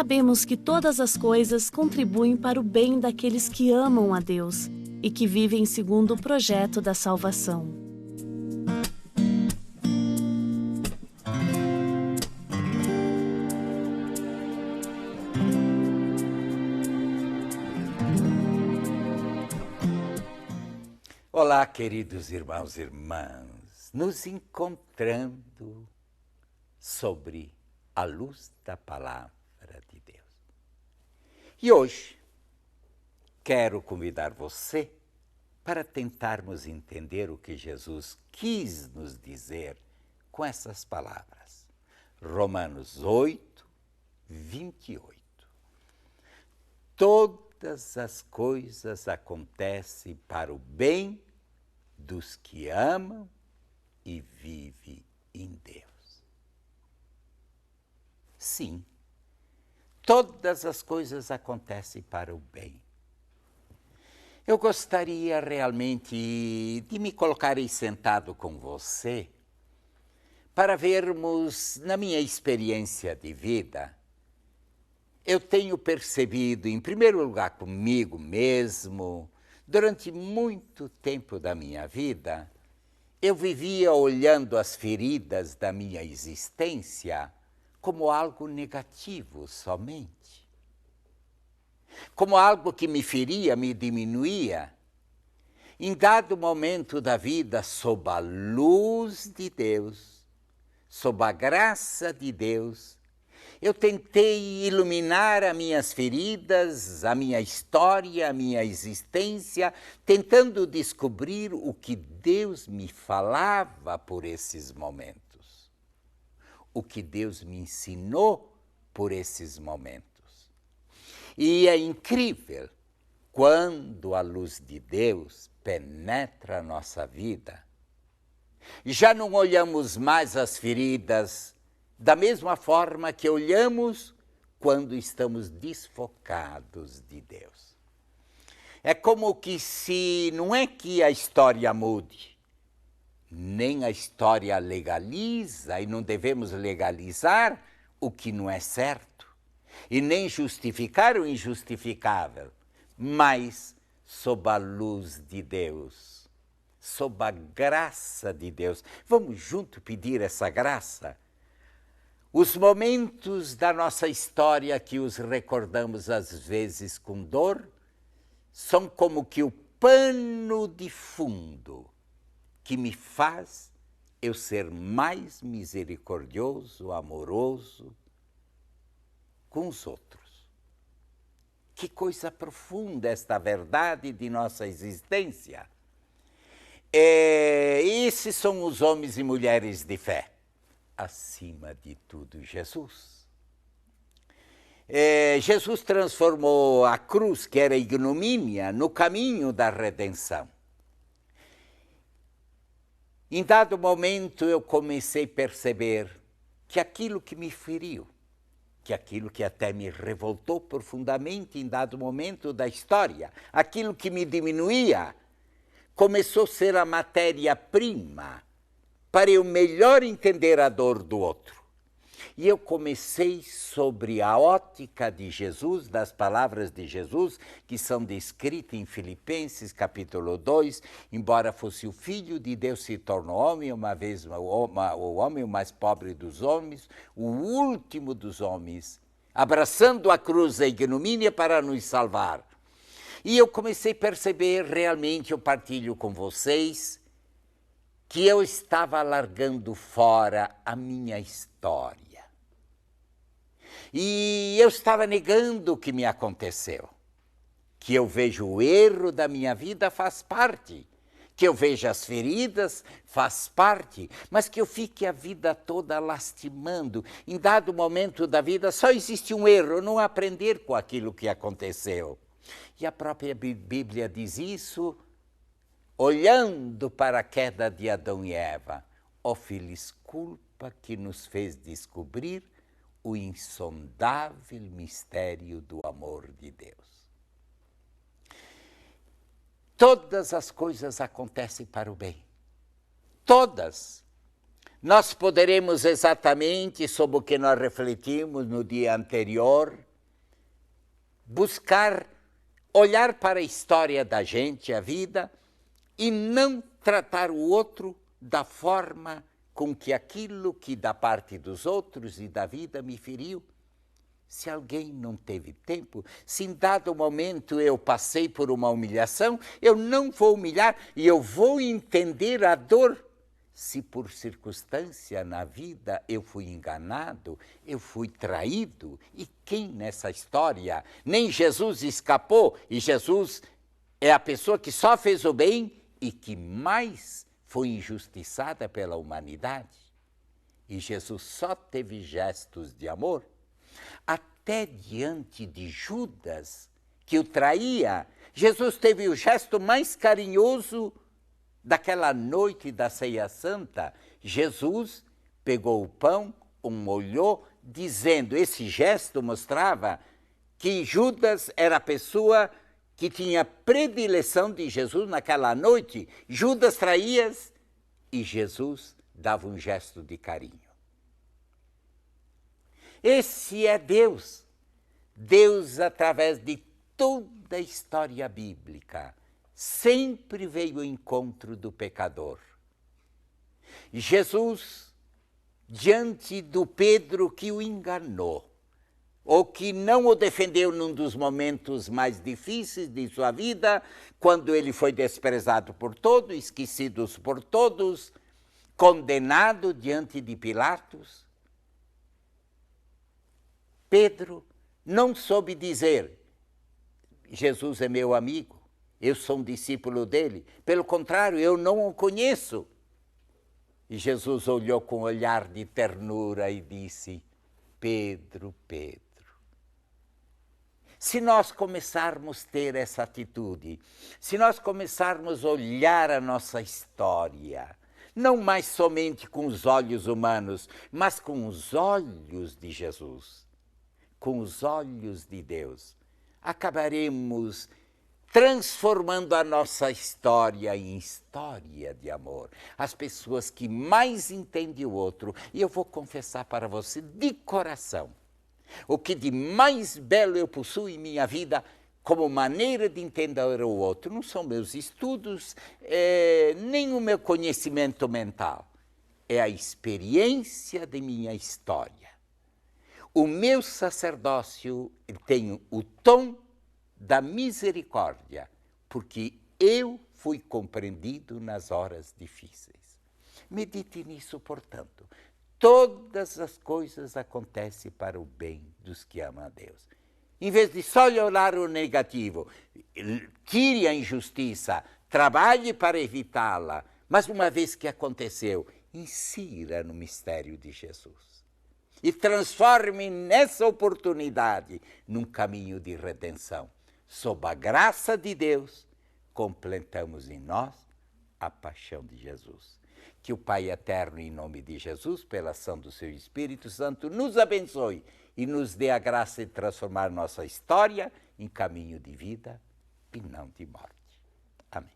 sabemos que todas as coisas contribuem para o bem daqueles que amam a Deus e que vivem segundo o projeto da salvação. Olá, queridos irmãos e irmãs, nos encontrando sobre a luz da palavra de Deus. E hoje quero convidar você para tentarmos entender o que Jesus quis nos dizer com essas palavras. Romanos 8, 28. Todas as coisas acontecem para o bem dos que amam e vivem em Deus. Sim, todas as coisas acontecem para o bem. Eu gostaria realmente de me colocar aí sentado com você para vermos, na minha experiência de vida, eu tenho percebido, em primeiro lugar comigo mesmo, durante muito tempo da minha vida, eu vivia olhando as feridas da minha existência como algo negativo somente. Como algo que me feria, me diminuía. Em dado momento da vida, sob a luz de Deus, sob a graça de Deus, eu tentei iluminar as minhas feridas, a minha história, a minha existência, tentando descobrir o que Deus me falava por esses momentos. O que Deus me ensinou por esses momentos. E é incrível quando a luz de Deus penetra a nossa vida. Já não olhamos mais as feridas da mesma forma que olhamos quando estamos desfocados de Deus. É como que se não é que a história mude, nem a história legaliza, e não devemos legalizar o que não é certo, e nem justificar o injustificável, mas sob a luz de Deus, sob a graça de Deus. Vamos junto pedir essa graça? Os momentos da nossa história que os recordamos às vezes com dor, são como que o pano de fundo que me faz eu ser mais misericordioso, amoroso com os outros. Que coisa profunda esta verdade de nossa existência. Esses são os homens e mulheres de fé. Acima de tudo, Jesus. Jesus transformou a cruz, que era ignomínia, no caminho da redenção. Em dado momento, eu comecei a perceber que aquilo que me feriu, que aquilo que até me revoltou profundamente em dado momento da história, aquilo que me diminuía, começou a ser a matéria-prima para eu melhor entender a dor do outro. E eu comecei sobre a ótica de Jesus, das palavras de Jesus, que são descritas em Filipenses capítulo 2, embora fosse o Filho de Deus se tornou homem, uma vez o homem o mais pobre dos homens, o último dos homens, abraçando a cruz da ignomínia para nos salvar. E eu comecei a perceber, realmente eu partilho com vocês, que eu estava largando fora a minha história. E eu estava negando o que me aconteceu. Que eu vejo o erro da minha vida faz parte. Que eu vejo as feridas faz parte. Mas que eu fique a vida toda lastimando. Em dado momento da vida só existe um erro, não aprender com aquilo que aconteceu. E a própria Bíblia diz isso, olhando para a queda de Adão e Eva, ó feliz culpa que nos fez descobrir o insondável mistério do amor de Deus. Todas as coisas acontecem para o bem. Todas. Nós poderemos exatamente, sobre o que nós refletimos no dia anterior, buscar olhar para a história da gente, a vida, e não tratar o outro da forma com que aquilo que da parte dos outros e da vida me feriu. Se alguém não teve tempo, se em dado momento eu passei por uma humilhação, eu não vou humilhar e eu vou entender a dor. Se por circunstância na vida eu fui enganado, eu fui traído, e quem nessa história? Nem Jesus escapou, e Jesus é a pessoa que só fez o bem e que mais foi injustiçada pela humanidade. E Jesus só teve gestos de amor. Até diante de Judas, que o traía, Jesus teve o gesto mais carinhoso daquela noite da Ceia Santa. Jesus pegou o pão, o molhou, dizendo, esse gesto mostrava que Judas era a pessoa que tinha predileção de Jesus naquela noite. Judas traía e Jesus dava um gesto de carinho. Esse é Deus. Deus, através de toda a história bíblica, sempre veio ao encontro do pecador. Jesus, diante do Pedro que o enganou, ou que não o defendeu num dos momentos mais difíceis de sua vida, quando ele foi desprezado por todos, esquecido por todos, condenado diante de Pilatos, Pedro não soube dizer, Jesus é meu amigo, eu sou um discípulo dele. Pelo contrário, eu não o conheço. E Jesus olhou com um olhar de ternura e disse, Pedro, Pedro. Se nós começarmos a ter essa atitude, se nós começarmos a olhar a nossa história, não mais somente com os olhos humanos, mas com os olhos de Jesus, com os olhos de Deus, acabaremos transformando a nossa história em história de amor. As pessoas que mais entendem o outro, e eu vou confessar para você de coração, o que de mais belo eu possuo em minha vida como maneira de entender o outro, não são meus estudos, nem o meu conhecimento mental, é a experiência de minha história. O meu sacerdócio tem o tom da misericórdia, porque eu fui compreendido nas horas difíceis. Medite nisso, portanto. Todas as coisas acontecem para o bem dos que amam a Deus. Em vez de só olhar o negativo, tire a injustiça, trabalhe para evitá-la, mas uma vez que aconteceu, insira no mistério de Jesus. E transforme nessa oportunidade num caminho de redenção. Sob a graça de Deus, completamos em nós a paixão de Jesus. Que o Pai eterno, em nome de Jesus, pela ação do seu Espírito Santo, nos abençoe e nos dê a graça de transformar nossa história em caminho de vida e não de morte. Amém.